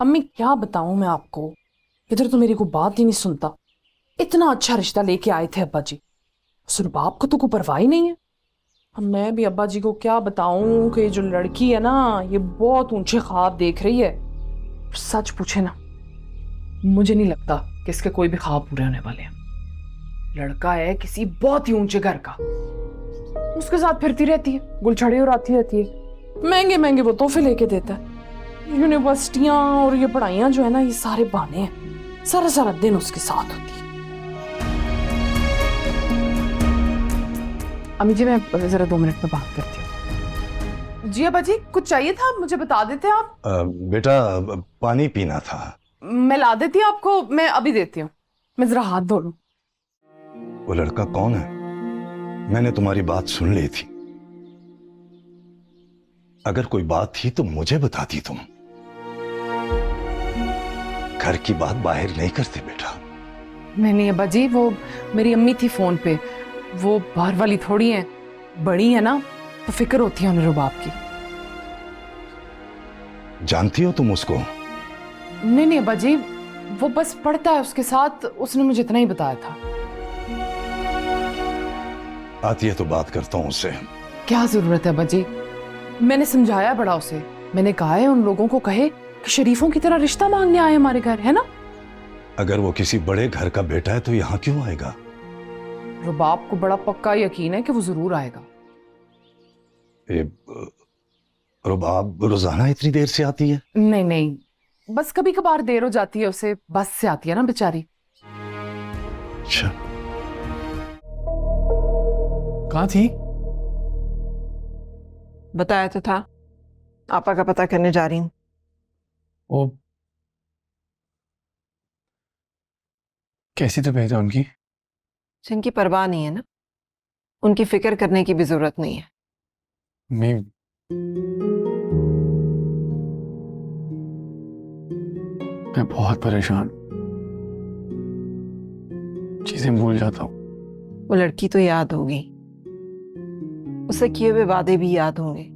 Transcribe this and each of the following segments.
अम्मी क्या बताऊं मैं आपको, इधर तो मेरी को बात ही नहीं सुनता। इतना अच्छा रिश्ता लेके आए थे अब्बा जी, उस रुबाब को तो कोई परवाह ही नहीं है। अब मैं भी अब्बा जी को क्या बताऊं कि जो लड़की है ना, ये बहुत ऊंचे ख्वाब देख रही है। सच पूछे ना, मुझे नहीं लगता कि इसके कोई भी ख्वाब पूरे होने वाले हैं। लड़का है किसी बहुत ही ऊंचे घर का, उसके साथ फिरती रहती है, गुलछड़े उड़ाती रहती है, महंगे महंगे वो तोहफे लेके देता है। यूनिवर्सिटियां और ये पढ़ाइयां जो है ना, ये सारे बहाने हैं। सारा सारा दिन उसके साथ होती है। अम्मी जी मैं जरा 2 मिनट में बात करती हूँ। जी अब्बा जी, कुछ चाहिए था, मुझे बता देते आप। बेटा पानी पीना था। मैं ला देती हूँ आपको, मैं अभी देती हूँ। मैं जरा हाथ धो लूं। वो लड़का कौन है? मैंने तुम्हारी बात सुन ली थी। अगर कोई बात थी तो मुझे बताती तुम। घर की बात बाहर नहीं करते बेटा। नहीं अब्बा जी, वो मेरी अम्मी थी फोन पे, वो बाहर वाली थोड़ी है, बड़ी है ना, तो फिक्र होती है उन्हें रुबाब की। जानती हो तुम उसको? नहीं अब्बा जी, वो बस पढ़ता है उसके साथ, उसने मुझे इतना ही बताया था। आती है तो बात करता हूं उससे। क्या जरूरत है अब्बा जी, मैंने समझाया बड़ा उसे। मैंने कहा है उन लोगों को कहे कि शरीफों की तरह रिश्ता मांगने आए हमारे घर, है ना। अगर वो किसी बड़े घर का बेटा है तो यहां क्यों आएगा? रुबाब को बड़ा पक्का यकीन है कि वो जरूर आएगा। रुबाब रोजाना इतनी देर से आती है? नहीं, बस कभी कभार देर हो जाती है उसे, बस से आती है ना बेचारी। अच्छा। कहाँ थी? बताया तो था, आपा का पता करने जा रही हूँ। वो कैसी तबीयत है उनकी? जिनकी परवाह नहीं है ना, उनकी फिक्र करने की भी जरूरत नहीं है। मैं बहुत परेशान, चीजें भूल जाता हूँ। वो लड़की तो याद होगी, उसे किए हुए वादे भी याद होंगे,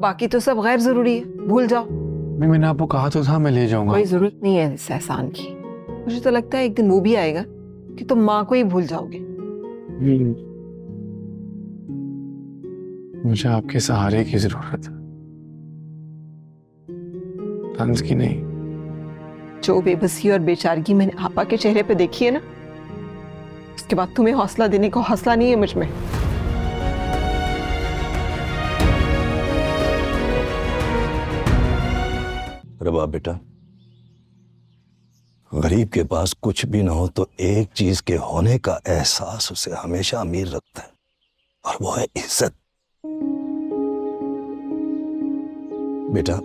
बाकी तो सब गैर जरूरी है, भूल जाओ। मैंने आपको कहा तो था मैं ले जाऊंगा। कोई जरूरत नहीं है इस एहसान की। मुझे तो लगता है एक दिन वो भी आएगा कि तुम माँ को ही भूल जाओगे। मुझे आपके सहारे की जरूरत है, तंज की नहीं। जो बेबसी और बेचारगी मैंने आपा के चेहरे पे देखी है ना, उसके बाद तुम्हें हौसला देने का हौसला नहीं है मुझ में। रबाब बेटा, गरीब के पास कुछ भी ना हो तो एक चीज के होने का एहसास उसे हमेशा अमीर रखता है, और वो है इज्जत। बेटा,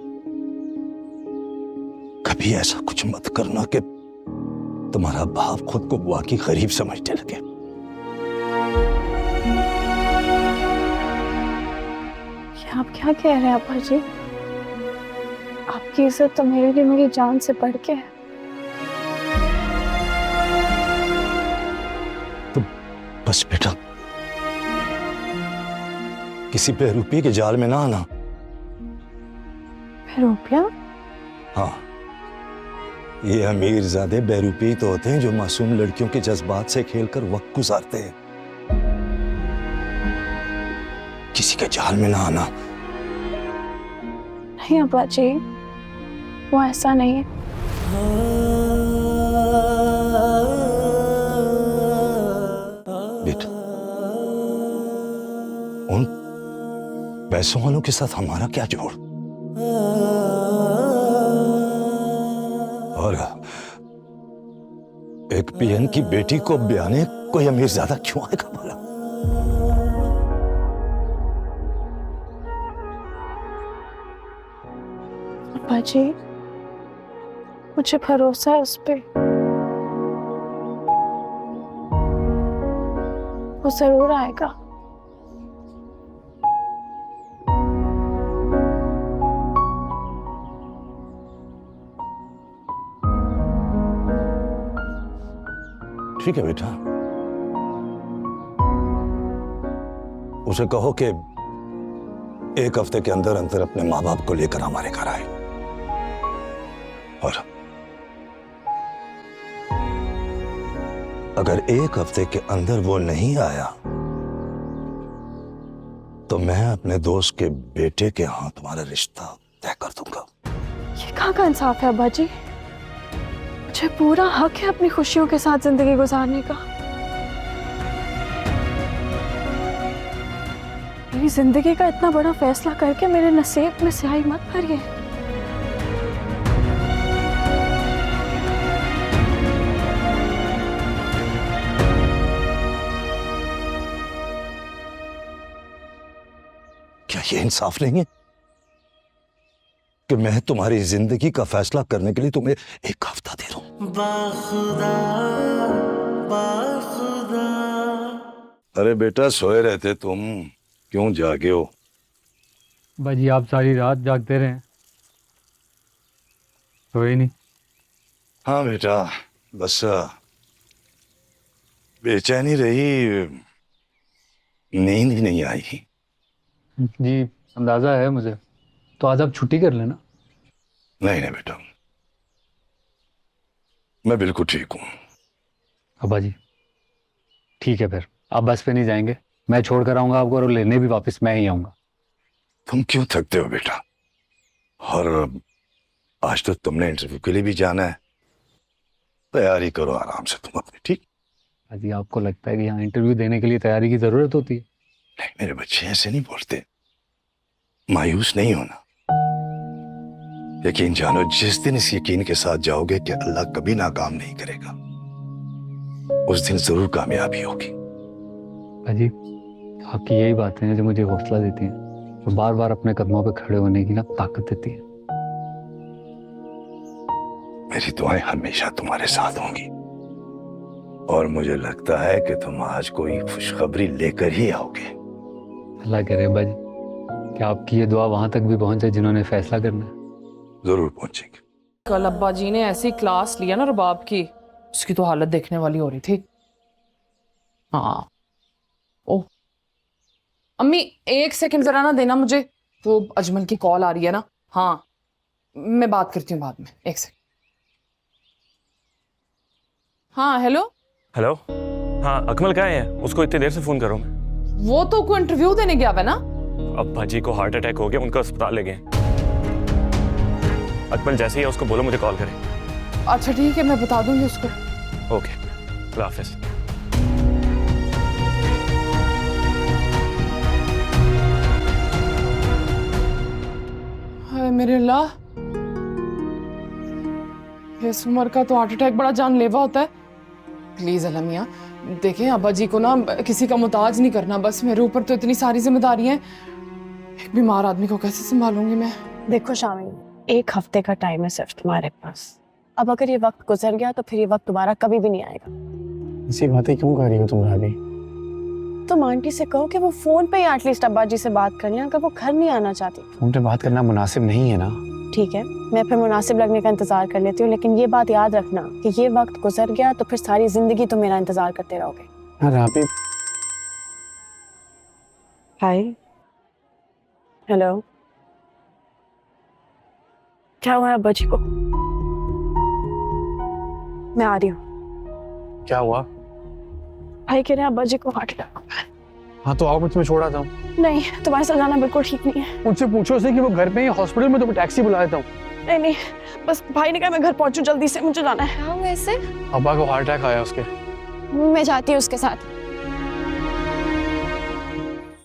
कभी ऐसा कुछ मत करना कि तुम्हारा बाप खुद को वाकई गरीब समझने लगे। ये आप क्या कह रहे हैं अब्बा जी? आपकी इज्जत तो मेरे लिए मेरी जान से बढ़ के है। तो बस बेटा, किसी बेरूपी के जाल में ना आना। रुपया? हाँ, ये अमीरजादे बेरूपी ही तो होते हैं जो मासूम लड़कियों के जज्बात से खेलकर वक्त गुजारते हैं। किसी के जाल में ना आना। नहीं अब्बा जी, वो ऐसा नहीं है। बेटा, उन पैसों वालों के साथ हमारा क्या जोड़? और एक पीएन की बेटी को ब्याने कोई अमीर ज्यादा क्यों आएगा भला? अब्बा जी, मुझे भरोसा है उस पे, वो जरूर आएगा। ठीक है बेटा, उसे कहो कि 1 हफ्ते के अंदर अंदर अपने माँ बाप को लेकर हमारे घर आए। और अगर 1 हफ्ते के अंदर वो नहीं आया तो मैं अपने दोस्त के बेटे के हाथ तुम्हारा रिश्ता तय कर दूंगा। ये कहाँ का इंसाफ है अब्बा जी? मुझे पूरा हक है अपनी खुशियों के साथ जिंदगी गुजारने का। मेरी जिंदगी का इतना बड़ा फैसला करके मेरे नसीब में स्याही मत भरिए। क्या ये इंसाफ नहीं है कि मैं तुम्हारी जिंदगी का फैसला करने के लिए तुम्हें 1 हफ्ता दे रहा हूं? अरे बेटा, सोए रहते तुम, क्यों जागे हो? बाजी आप सारी रात जागते रहे, सोए नहीं? हाँ बेटा, बस बेचैनी रही, नींद ही नहीं आई। जी अंदाजा है मुझे, तो आज आप छुट्टी कर लेना। नहीं नहीं बेटा, मैं बिल्कुल ठीक हूँ। अब्बा जी ठीक है, फिर आप बस पे नहीं जाएंगे, मैं छोड़ कर आऊंगा आपको और लेने भी वापस मैं ही आऊंगा। तुम क्यों थकते हो बेटा? और आज तो तुमने इंटरव्यू के लिए भी जाना है, तैयारी करो आराम से तुम अपनी, ठीक? अजी आपको लगता है कि यहाँ इंटरव्यू देने के लिए तैयारी की जरूरत होती है? नहीं मेरे बच्चे, ऐसे नहीं बोलते, मायूस नहीं होना। यकीन जानो, जिस दिन इस यकीन के साथ जाओगे कि अल्लाह कभी नाकाम नहीं करेगा, उस दिन जरूर कामयाबी होगी। अजी आपकी यही बातें हैं जो मुझे हौसला देती हैं, तो बार बार अपने कदमों पे खड़े होने की ना ताकत देती है। मेरी दुआएं हमेशा तुम्हारे साथ होंगी और मुझे लगता है कि तुम आज कोई खुशखबरी लेकर ही आओगे। अल्लाह करे अब्बा जी कि आपकी ये दुआ वहां तक भी पहुंचे जिन्होंने फैसला करना है। जरूर पहुंचेंगे। कल अब्बा जी ने ऐसी क्लास लिया ना रबाब की, उसकी तो हालत देखने वाली हो रही थी। हाँ ओ अम्मी 1 सेकंड जरा ना देना मुझे, वो अजमल की कॉल आ रही है ना। हाँ मैं बात करती हूँ बाद में, 1 सेकंड। हाँ हेलो। हेलो, हाँ अकमल कहाँ है? उसको इतनी देर से फोन कर रहा हूँ मैं। वो तो कोई इंटरव्यू देने गया है ना। अब्बा जी को हार्ट अटैक हो गया, उनको अस्पताल ले गए। अकमल जैसे ही है उसको बोलो मुझे कॉल करे। अच्छा ठीक है, मैं बता दूंगी उसको। ओके, अल्लाह हाफिज। हाय मेरे अल्लाह, इस उम्र का तो हार्ट अटैक बड़ा जानलेवा होता है। प्लीज अल्लाह मियाँ देखें, अब्बा जी को ना किसी का मुताज नहीं करना, बस मेरे ऊपर तो इतनी सारी जिम्मेदारियां हैं, एक बीमार आदमी को कैसे संभालूंगी मैं? देखो शामिल, 1 हफ्ते का टाइम है सिर्फ तुम्हारे पास। अब अगर ये वक्त गुजर गया तो फिर ये वक्त दोबारा कभी भी नहीं आएगा। ऐसी बातें क्यों कर रही हो तुम भाभी? तुम आंटी से कहो कि वो फोन पे ही एटलीस्ट अब्बा जी से बात कर लें, अगर वो घर नहीं आना चाहती। फोन पे बात करना मुनासिब नहीं है ना। ठीक है, मैं फिर मुनासिब लगने का इंतजार कर लेती हूँ, लेकिन ये बात याद रखना कि ये वक्त गुजर गया तो फिर सारी जिंदगी तुम मेरा इंतजार करते रहोगे। हाँ राबी। हाय हेलो, क्या हुआ अब्बा जी को? मैं आ रही हूँ। क्या हुआ? भाई कह रहे हैं अब्बा जी को हार्ट अटैक। हाँ तो आओ, मैं तुम्हें छोड़ा था। नहीं, तुम्हारे साथ जाना बिल्कुल ठीक नहीं है। उनसे पूछो उसे कि वो घर पे ही हॉस्पिटल में, तो टैक्सी बुला देता हूँ। नहीं नहीं, बस भाई ने कहा मैं घर पहुंचूं जल्दी से, मुझे जाना है। हाँ वैसे अब्बा को हार्ट अटैक आया उसके। मैं जाती हूँ उसके साथ।